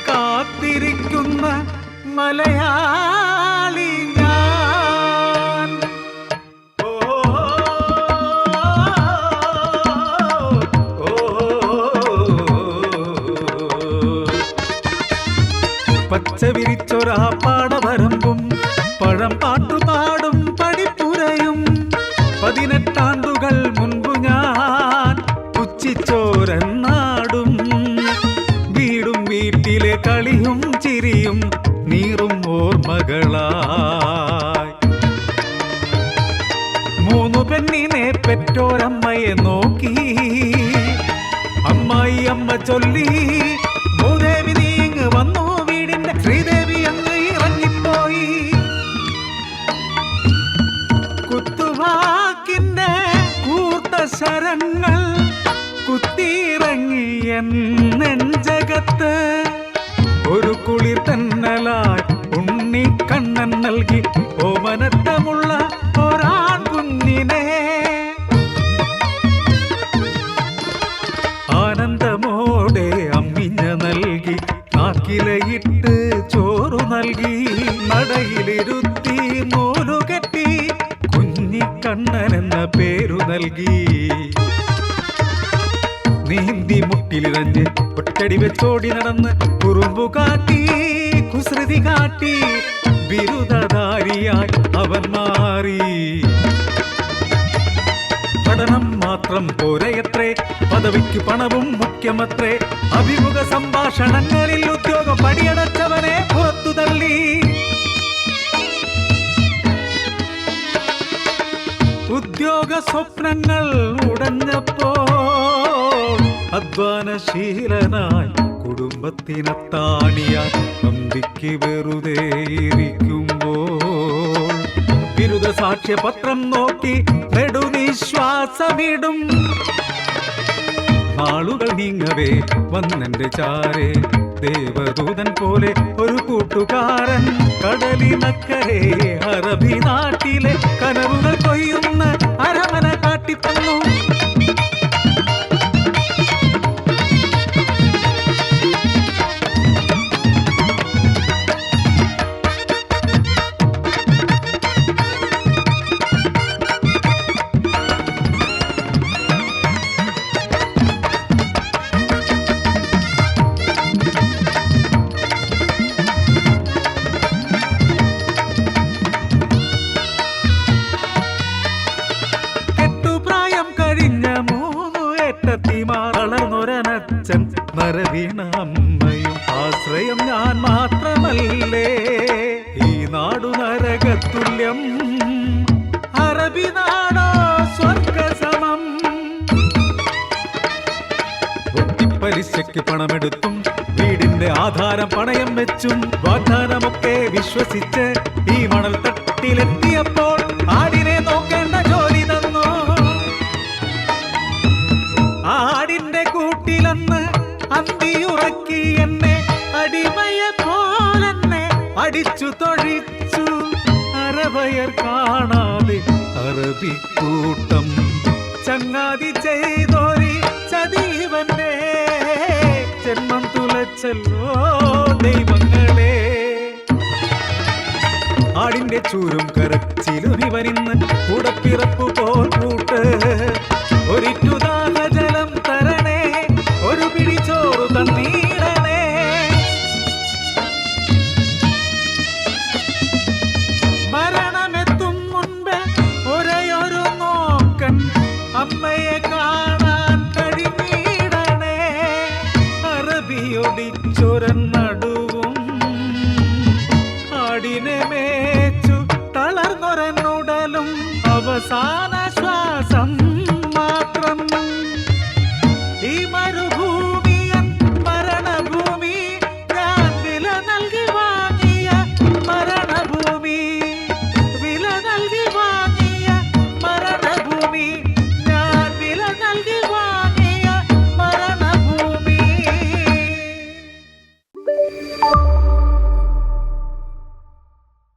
കാത്തിരിക്കുന്ന മലയാളി ഞാൻ. പച്ച വിരിച്ചൊരാ പാടവരമ്പും പഴം പാട്ടുപാടും പടിപ്പുരയും 18 ആണ്ടുകൾ മുൻപു ഞാൻ പുച്ഛിച്ചോരന്നാടും വീടും വീട്ടിലെ കളിയും ചിരിയും നീറും ഓർമ്മകളായി. 3 പെണ്ണിനെ പെറ്റോരമ്മയെ നോക്കി അമ്മായി അമ്മ ചൊല്ലി മൂദേവി നീങ്ങ് വന്നു വീടിന്റെ ശ്രീദേവി അങ്ങ് ഇറങ്ങിപ്പോയി. കുത്തുവാക്കിന്റെ കൂർത്ത ശരങ്ങൾ കുത്തിയിറങ്ങി നെഞ്ചകത്ത് ഒരു കുളിർ തന്നലായി ഉണ്ണിക്കണ്ണൻ നൽകി ഓമനത്തമുള്ള ഒരാൺ കുഞ്ഞിനെ. ആനന്ദമോടെ അമ്മിഞ്ഞ നൽകി നാക്കിലയിട്ട് ചോറു നൽകി നടയിലിരുത്തി നൂലുകെട്ടി കുഞ്ഞിക്കണ്ണൻ എന്ന പേരു നൽകി. നീന്തി മുട്ടിലിറഞ്ഞ് ഒറ്റടി വെച്ചോടി നടന്ന് കുറുമ്പു കാട്ടി കുസൃതി കാട്ടി ബിരുദധാരിയായി അവൻ മാറി. പഠനം മാത്രം പോരയത്രേ, പദവിക്ക് പണവും മുഖ്യമത്രേ. അഭിമുഖ സംഭാഷണങ്ങളിൽ ഉദ്യോഗം പടിയടച്ചവനെ പുറത്തു തള്ളി. ഉദ്യോഗ സ്വപ്നങ്ങൾ ഉടഞ്ഞപ്പോ അധ്വാനശീലനായി കുടുംബത്തിനത്താണിയായി അന്തിക്ക് വെറുതെ ഇരിക്കുമ്പോൾ ബിരുദ സാക്ഷ്യപത്രം നോക്കി നെടുനിശ്വാസമിടും. നാളുകൾ നീങ്ങവേ വന്നെന്റെ ചാരെ ദേവദൂതൻ പോലെ ഒരു കൂട്ടുകാരൻ കടലിനക്കരെ അറബി നാട്ടിലെ കനവുകൾ കൊയ്യുന്ന അരമന കാട്ടിത്തന്നു. വളർന്നൊരനച്ഛൻ മരവീണ അമ്മയും ആശ്രയം ഞാൻ മാത്രമല്ലേ. ഈ നാടു നരകതുല്യം, അറബി നാടോ സ്വർഗസമം. ഒറ്റിപ്പലിശയ്ക്ക് പണമെടുത്തും വീടിന്റെ ആധാരം പണയം വെച്ചും വാഗ്ദാനമൊക്കെ വിശ്വസിച്ച് ഈ മണൽ തട്ടിലെത്തിയപ്പോൾ ആടിനെ നോക്കേണ്ട ജോലി തന്നു. ആടിന്റെ കൂട്ടിലൊന്ന് അന്തിയുറക്കി എന്നെ അടിമയെ പോലെന്നെ അടിച്ചു തൊഴിച്ചു. അരവയർ കാണാതെ അറബിക്കൂട്ടം ചങ്ങാതി ചെയ്തോരി ചതീവന്റെ ജന്മം തുലച്ചല്ലോ ദൈവങ്ങളെ. ആടിന്റെ ചൂരും കരച്ചിലും ഇവനിന്ന് കൂടപ്പിറപ്പു പോൽ കൂട്ട്. ഒരിറ്റു ദാഹജലം തരണേ, ഒരു പിടി ചോറു തന്നീടണേ. മരണമെത്തും മുൻപ് ഒരേയൊരു നോക്കൻ അമ്മയെ കാണാൻ കഴിഞ്ഞിടണേ. അറബിയൊടിച്ചൊരന്നടുവും ആടിനെ മേച്ചു തളർന്നൊരനുടലും അവസാന ശ്വാസം മാത്രം. ഈ മരുഭൂമിയൻ മരണഭൂമി, ഞാൻ വില നൽകി വാങ്ങിയ മരണഭൂമി. വില നൽകി വാങ്ങിയ മരണഭൂമി, ഞാൻ വില നൽകി വാങ്ങിയ മരണഭൂമി.